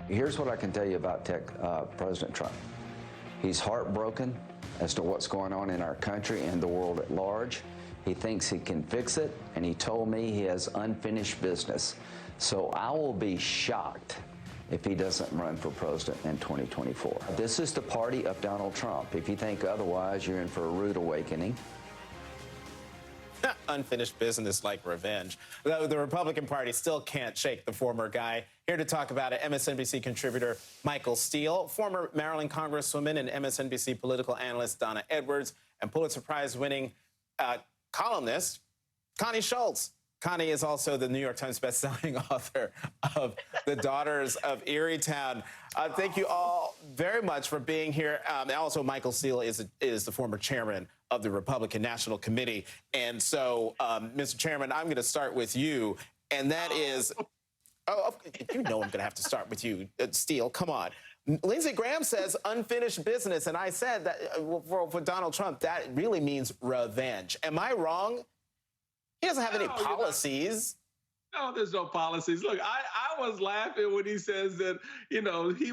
Here's what I can tell you about President Trump. He's heartbroken as to what's going on in our country and the world at large. He thinks he can fix it, and he told me he has unfinished business. So I will be shocked if he doesn't run for president in 2024. This is the party of Donald Trump. If you think otherwise, you're in for a rude awakening. Unfinished business like revenge. The Republican Party still can't shake the former guy. Here to talk about it, MSNBC contributor Michael Steele, former Maryland Congresswoman and MSNBC political analyst Donna Edwards, and Pulitzer Prize-winning columnist Connie Schultz. Connie is also the New York Times bestselling author of The Daughters of Eerietown. Thank you all very much for being here. And also, Michael Steele is the former chairman of the Republican National Committee. And so, Mr. Chairman, I'm going to start with you. And that is, you know I'm going to have to start with you, Steele. Come on. Lindsey Graham says unfinished business. And I said that for Donald Trump, that really means revenge. Am I wrong? He doesn't have any policies. No, there's no policies. Look, I was laughing when he says that, you know, he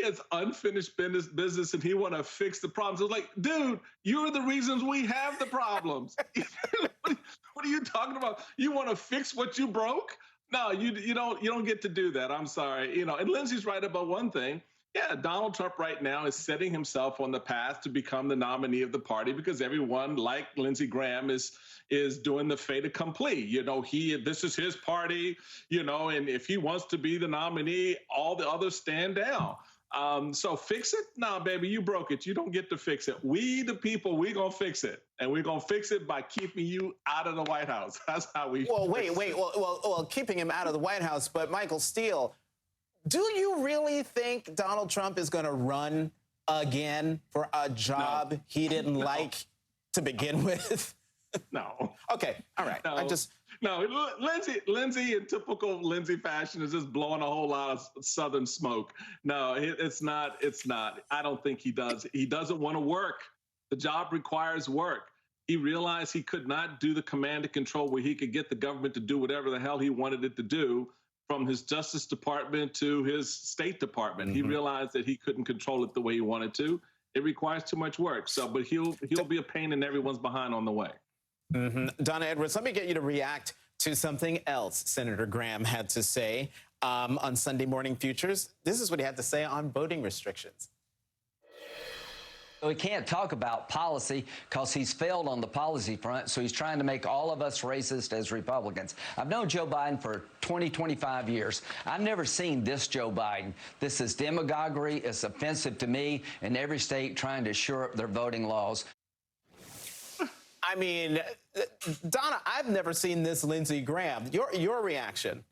has unfinished business and he want to fix the problems. I was like, dude, you're the reasons we have the problems. What are you talking about? You want to fix what you broke? No, you don't get to do that. I'm sorry. You know, and Lindsay's right about one thing. Yeah, Donald Trump right now is setting himself on the path to become the nominee of the party because everyone, like Lindsey Graham, is doing the fait accompli. You know, this is his party, you know, and if he wants to be the nominee, all the others stand down. So fix it? Nah, baby, you broke it. You don't get to fix it. We, the people, we're going to fix it. And we're going to fix it by keeping you out of the White House. That's how we wait. Well, keeping him out of the White House. But Michael Steele, do you really think Donald Trump is going to run again for a job he didn't like to begin with? No. Okay. All right. No. Lindsay, in typical Lindsay fashion, is just blowing a whole lot of Southern smoke. No, it's not. It's not. I don't think he does. He doesn't want to work. The job requires work. He realized he could not do the command and control where he could get the government to do whatever the hell he wanted it to do, from his Justice Department to his State Department. He realized that he couldn't control it the way he wanted to. It requires too much work. So, but he'll be a pain in everyone's behind on the way. Donna Edwards, let me get you to react to something else Senator Graham had to say on Sunday Morning Futures. This is what he had to say on voting restrictions. We can't talk about policy because he's failed on the policy front, so he's trying to make all of us racist as Republicans. I've known Joe Biden for 25 years. I've never seen this Joe Biden. This is demagoguery. It's offensive to me in every state trying to shore up their voting laws. I mean, Donna, I've never seen this Lindsey Graham. Your reaction?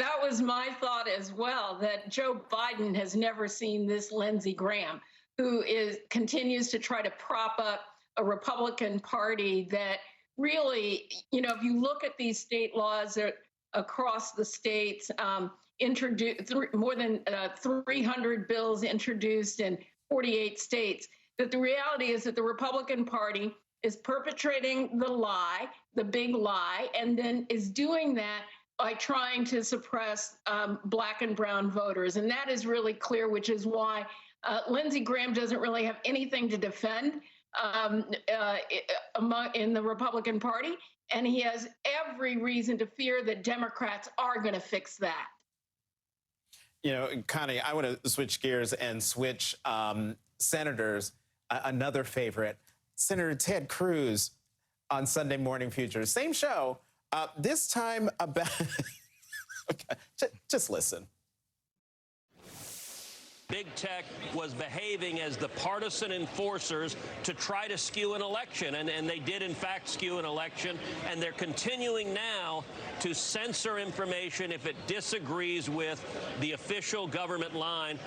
That was my thought as well, that Joe Biden has never seen this Lindsey Graham, who continues to try to prop up a Republican Party that really, you know, if you look at these state laws across the states, introduced more than 300 bills introduced in 48 states, that the reality is that the Republican Party is perpetrating the lie, the big lie, and then is doing that by trying to suppress Black and brown voters. And that is really clear, which is why Lindsey Graham doesn't really have anything to defend in the Republican Party, and he has every reason to fear that Democrats are going to fix that. You know, Connie, I want to switch gears and switch senators. Another favorite, Senator Ted Cruz on Sunday Morning Futures. Same show, this time about... Okay, just listen. Big tech was behaving as the partisan enforcers to try to skew an election, and they did in fact skew an election, and they're continuing now to censor information if it disagrees with the official government line.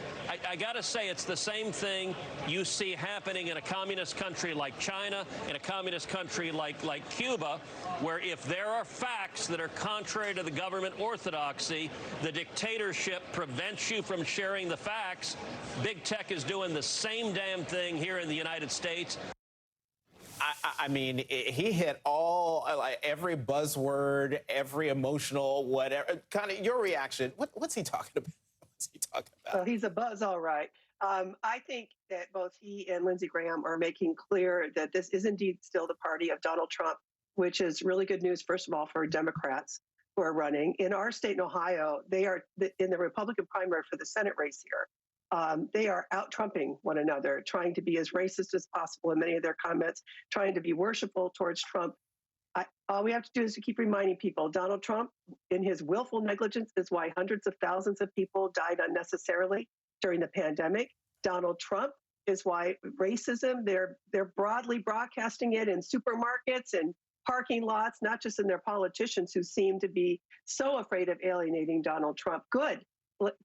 I gotta say, it's the same thing you see happening in a communist country like China, in a communist country like Cuba, where if there are facts that are contrary to the government orthodoxy, the dictatorship prevents you from sharing the facts. Big tech is doing the same damn thing here in the United States. I mean, he hit every buzzword, every emotional whatever. Kind of your reaction. What's he talking about? What's he talking So about? he's a buzz, all right. I think that both he and Lindsey Graham are making clear that this is indeed still the party of Donald Trump, which is really good news, first of all, for Democrats who are running. In our state in Ohio, they are in the Republican primary for the Senate race here. They are out-Trumping one another, trying to be as racist as possible in many of their comments, trying to be worshipful towards Trump. All we have to do is to keep reminding people, Donald Trump, in his willful negligence, is why hundreds of thousands of people died unnecessarily during the pandemic. Donald Trump is why racism, they're broadly broadcasting it in supermarkets and parking lots, not just in their politicians who seem to be so afraid of alienating Donald Trump. Good.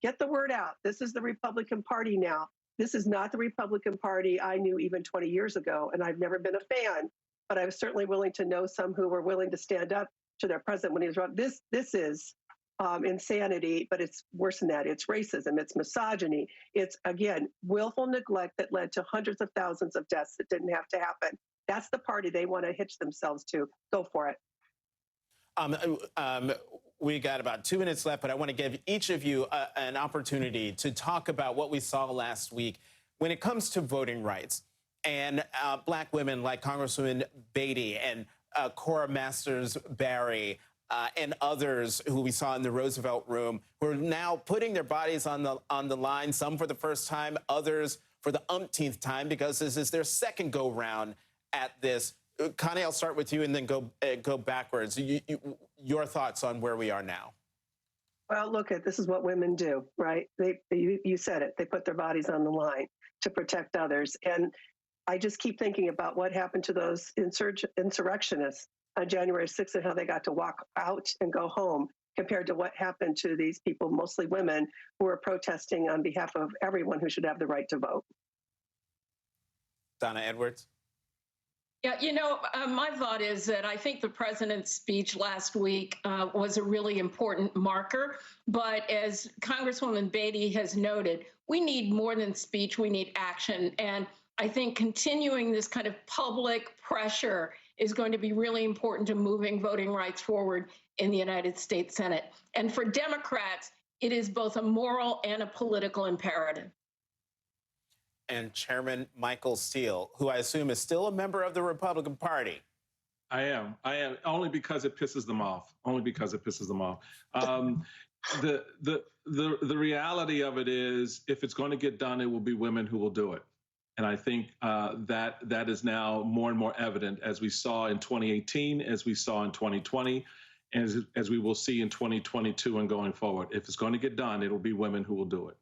Get the word out. This is the Republican Party now. This is not the Republican Party I knew even 20 years ago, and I've never been a fan, but I was certainly willing to know some who were willing to stand up to their president when he was wrong. This is insanity, but it's worse than that. It's racism, it's misogyny, it's, again, willful neglect that led to hundreds of thousands of deaths that didn't have to happen. That's the party they want to hitch themselves to. Go for it. We got about 2 minutes left, but I want to give each of you an opportunity to talk about what we saw last week when it comes to voting rights. And black women like Congresswoman Beatty and Cora Masters Barry and others who we saw in the Roosevelt Room, who are now putting their bodies on the line, some for the first time, others for the umpteenth time, because this is their second go-round at this. Connie, I'll start with you and then go backwards. Your thoughts on where we are now? Well, look, this is what women do, right? You said it. They put their bodies on the line to protect others. And I just keep thinking about what happened to those insurrectionists on January 6th and how they got to walk out and go home compared to what happened to these people, mostly women, who are protesting on behalf of everyone who should have the right to vote. Donna Edwards? Yeah, my thought is that I think the president's speech last week was a really important marker. But as Congresswoman Beatty has noted, we need more than speech, we need action. And I think continuing this kind of public pressure is going to be really important to moving voting rights forward in the United States Senate. And for Democrats, it is both a moral and a political imperative. And Chairman Michael Steele, who I assume is still a member of the Republican Party. I am only because it pisses them off. Only because it pisses them off. The reality of it is, if it's going to get done, it will be women who will do it. And I think that is now more and more evident, as we saw in 2018, as we saw in 2020, and as we will see in 2022 and going forward. If it's going to get done, it'll be women who will do it.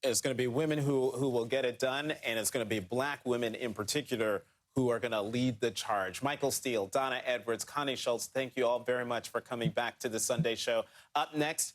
It's going to be women who will get it done, and it's going to be black women in particular who are going to lead the charge. Michael Steele, Donna Edwards, Connie Schultz, thank you all very much for coming back to the Sunday Show. Up next,